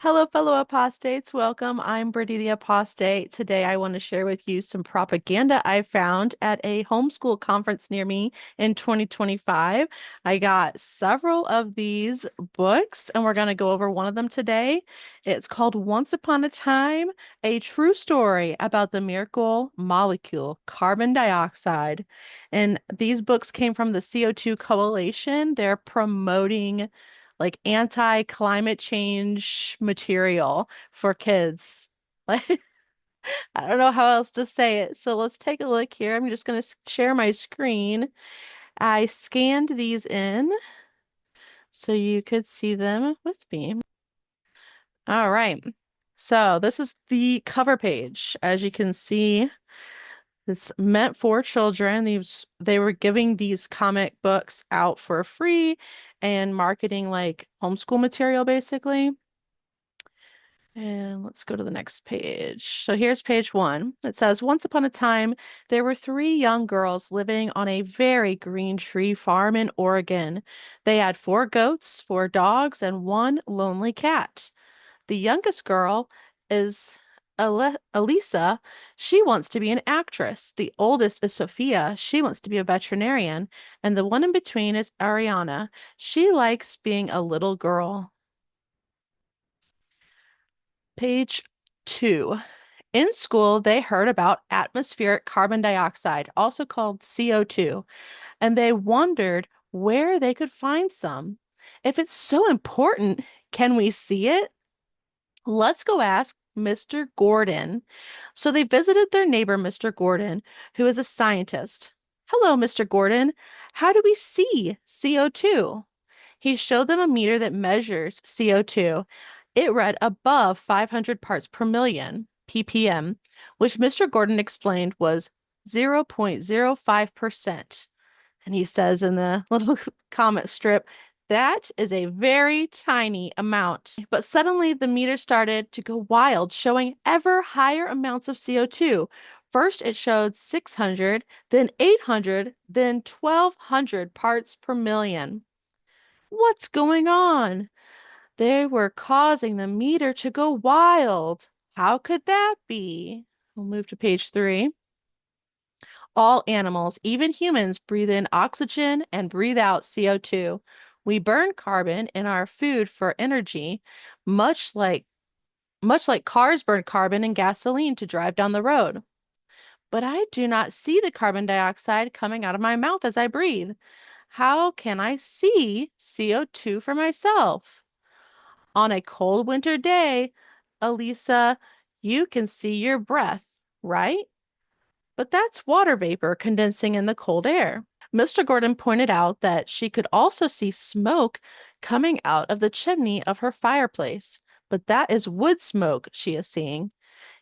Hello, fellow apostates. Welcome. I'm Brittany the Apostate. Today, I want to share with you some propaganda I found at a homeschool conference near me in 2025. I got several of these books, and we're going to go over one of them today. It's called Once Upon a Time, a true story about the miracle molecule, carbon dioxide. And these books came from the CO₂ Coalition. They're promoting like anti-climate change material for kids. Like, I don't know how else to say it. So let's take a look here. I'm just going to share my screen. I scanned these in so you could see them with me. All right. So this is the cover page. As you can see, it's meant for children. They were giving these comic books out for free and marketing like homeschool material basically. And let's go to the next page. So here's page one. It says, Once upon a time, there were three young girls living on a very green tree farm in Oregon. They had four goats, four dogs, and one lonely cat. The youngest girl is Elisa. She wants to be an actress. The oldest is Sophia. She wants to be a veterinarian. And the one in between is Ariana. She likes being a little girl. Page two. In school, they heard about atmospheric carbon dioxide, also called CO₂, and they wondered where they could find some. If it's so important, can we see it? Let's go ask Mr. Gordon. So they visited their neighbor, Mr. Gordon, who is a scientist. Hello, Mr. Gordon. How do we see CO₂? He showed them a meter that measures CO₂. It read above 500 parts per million, ppm, which Mr. Gordon explained was 0.05%. And he says in the little comment strip, that is a very tiny amount. But suddenly the meter started to go wild, showing ever higher amounts of CO₂. First, it showed 600, then 800, then 1200 parts per million. What's going on? They were causing the meter to go wild. How could that be? We'll move to page three. All animals, even humans, breathe in oxygen and breathe out CO₂. We burn carbon in our food for energy, much like cars burn carbon and gasoline to drive down the road. But I do not see the carbon dioxide coming out of my mouth as I breathe. How can I see CO₂ for myself? On a cold winter day, Elisa, you can see your breath, right? But that's water vapor condensing in the cold air. Mr. Gordon pointed out that she could also see smoke coming out of the chimney of her fireplace, but that is wood smoke she is seeing.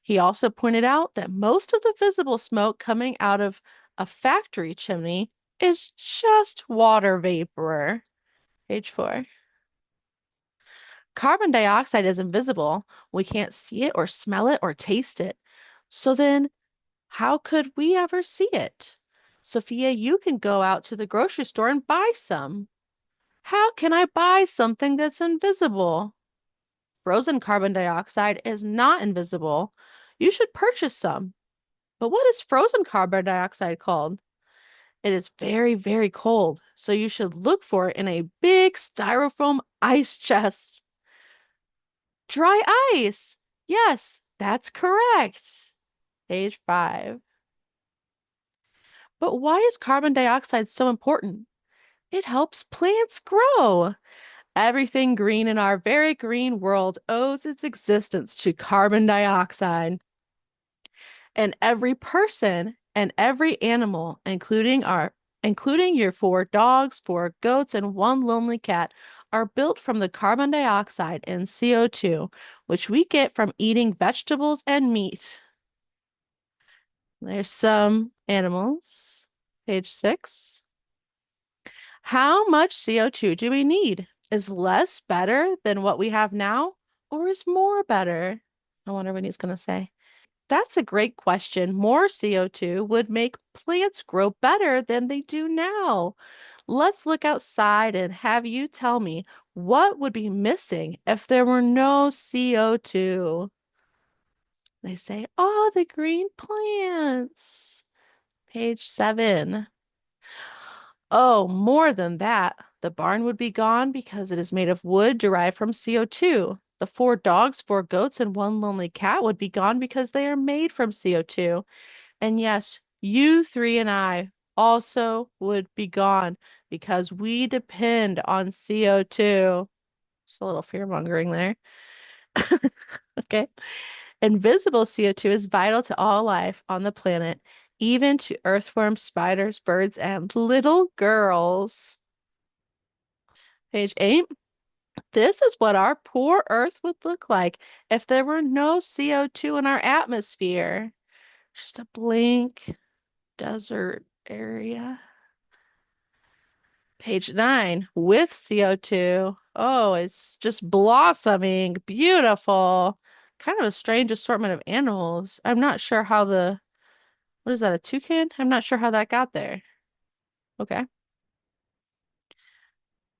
He also pointed out that most of the visible smoke coming out of a factory chimney is just water vapor. Page four. Carbon dioxide is invisible. We can't see it or smell it or taste it. So then, how could we ever see it? Sophia, you can go out to the grocery store and buy some. How can I buy something that's invisible? Frozen carbon dioxide is not invisible. You should purchase some. But what is frozen carbon dioxide called? It is very, very cold, so you should look for it in a big styrofoam ice chest. Dry ice. Yes, that's correct. Page five. But why is carbon dioxide so important? It helps plants grow. Everything green in our very green world owes its existence to carbon dioxide. And every person and every animal, including your four dogs, four goats, and one lonely cat, are built from the carbon dioxide and CO₂, which we get from eating vegetables and meat. There's some animals. Page six. How much CO₂ do we need? Is less better than what we have now, or is more better? I wonder what he's going to say. That's a great question. More CO₂ would make plants grow better than they do now. Let's look outside and have you tell me What would be missing if there were no CO2? They say, oh, the green plants. Page 7. Oh, more than that. The barn would be gone because it is made of wood derived from CO2. The 4 dogs, 4 goats, and 1 lonely cat would be gone because they are made from CO2. And yes, you three and I also would be gone because we depend on CO2. Just a little fear-mongering there. Okay. Invisible CO2 is vital to all life on the planet, even to earthworms, spiders, birds, and little girls. Page 8. This is what our poor Earth would look like if there were no CO2 in our atmosphere. Just a blank desert area. Page 9. With CO2. Oh, it's just blossoming. Beautiful. Kind of a strange assortment of animals. I'm not sure how what is that, a toucan? I'm not sure how that got there. Okay.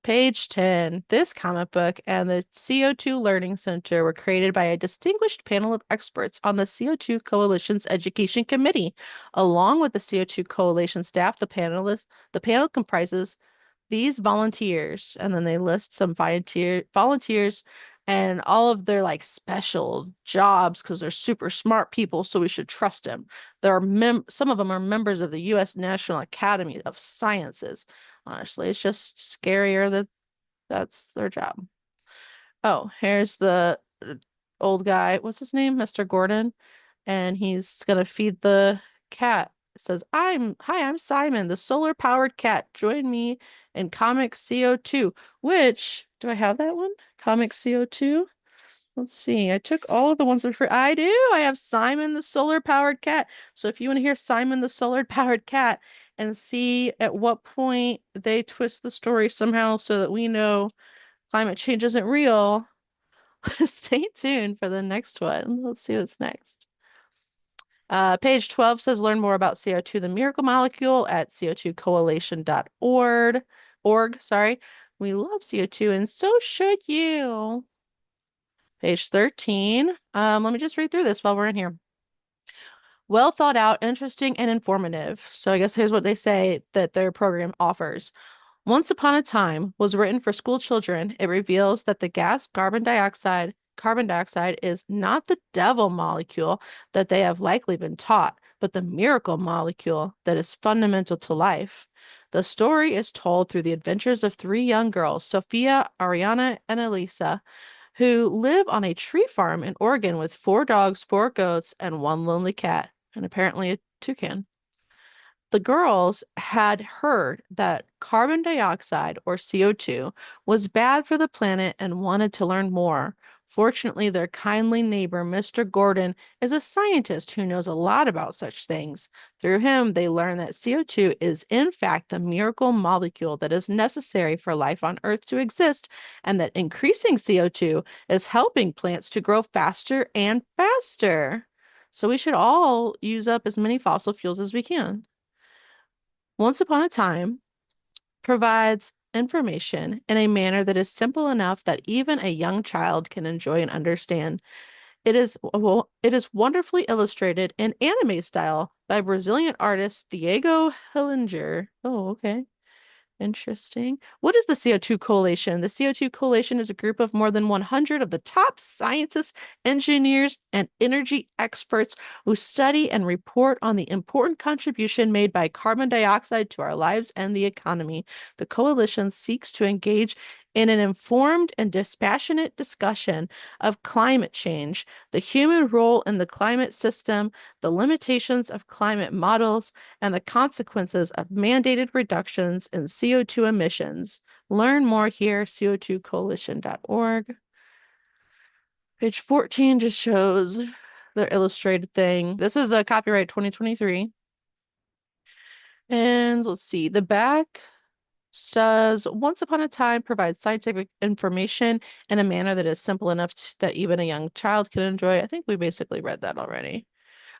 Page 10. This comic book and the CO2 Learning Center were created by a distinguished panel of experts on the CO2 Coalition's Education Committee. Along with the CO2 Coalition staff, the panel comprises these volunteers, and then they list some volunteers and all of their like special jobs because they're super smart people, so we should trust them. Some of them are members of the U.S. National Academy of Sciences. Honestly, it's just scarier that that's their job. Oh, here's the old guy. What's his name? Mr. Gordon. And he's gonna feed the cat. It says, I'm Simon, the solar powered cat. Join me in Comic CO2. Which, do I have that one? Comic CO2? Let's see. I took all of the ones that are free. I do. I have Simon the solar powered cat. So if you want to hear Simon the solar powered cat and see at what point they twist the story somehow so that we know climate change isn't real, stay tuned for the next one. Let's see what's next. Page 12 says learn more about CO2, the miracle molecule at CO2coalition.org. Sorry. We love CO2 and so should you. Page 13. Let me just read through this while we're in here. Well thought out, interesting, and informative. So I guess here's what they say that their program offers. Once Upon a Time was written for school children. It reveals that the gas carbon dioxide is not the devil molecule that they have likely been taught, but the miracle molecule that is fundamental to life. The story is told through the adventures of 3 young girls, Sophia, Ariana, and Elisa, who live on a tree farm in Oregon with 4 dogs, 4 goats, and 1 lonely cat, and apparently a toucan. The girls had heard that carbon dioxide, or CO2, was bad for the planet and wanted to learn more. Fortunately, their kindly neighbor, Mr. Gordon, is a scientist who knows a lot about such things. Through him, they learn that CO2 is, in fact, the miracle molecule that is necessary for life on Earth to exist, and that increasing CO2 is helping plants to grow faster and faster. So we should all use up as many fossil fuels as we can. Once Upon a Time provides information in a manner that is simple enough that even a young child can enjoy and understand. It is wonderfully illustrated in anime style by Brazilian artist Diego Hillinger. Oh, okay. Interesting. What is the CO2 Coalition? The CO2 Coalition is a group of more than 100 of the top scientists, engineers, and energy experts who study and report on the important contribution made by carbon dioxide to our lives and the economy. The coalition seeks to engage in an informed and dispassionate discussion of climate change, the human role in the climate system, the limitations of climate models, and the consequences of mandated reductions in CO2 emissions. Learn more here, CO2coalition.org. Page 14 just shows the illustrated thing. This is a copyright 2023. And let's see, the back says, Once Upon a Time provides scientific information in a manner that is simple enough that even a young child can enjoy. I think we basically read that already.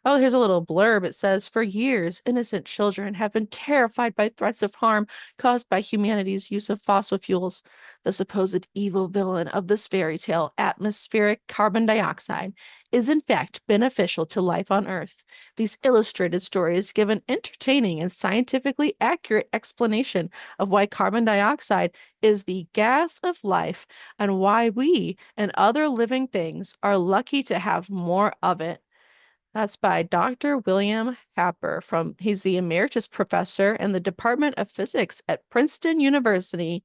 Oh, here's a little blurb. It says, for years, innocent children have been terrified by threats of harm caused by humanity's use of fossil fuels. The supposed evil villain of this fairy tale, atmospheric carbon dioxide, is in fact beneficial to life on Earth. These illustrated stories give an entertaining and scientifically accurate explanation of why carbon dioxide is the gas of life and why we and other living things are lucky to have more of it. That's by Dr. William Happer he's the emeritus professor in the Department of Physics at Princeton University.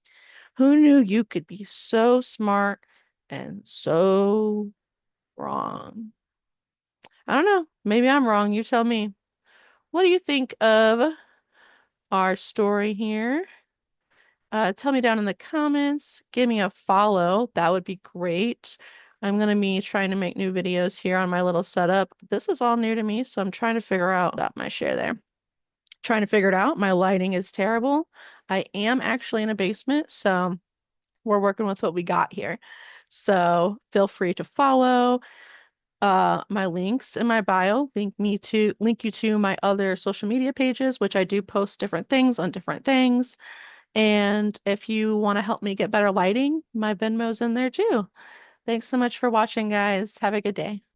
Who knew you could be so smart and so wrong? I don't know. Maybe I'm wrong. You tell me. What do you think of our story here? Tell me down in the comments. Give me a follow. That would be great. I'm going to be trying to make new videos here on my little setup. This is all new to me, so I'm trying to figure out my share there. Trying to figure it out. My lighting is terrible. I am actually in a basement, so we're working with what we got here. So feel free to follow my links in my bio. Link you to my other social media pages, which I do post different things on different things. And if you want to help me get better lighting, my Venmo's in there too. Thanks so much for watching, guys. Have a good day.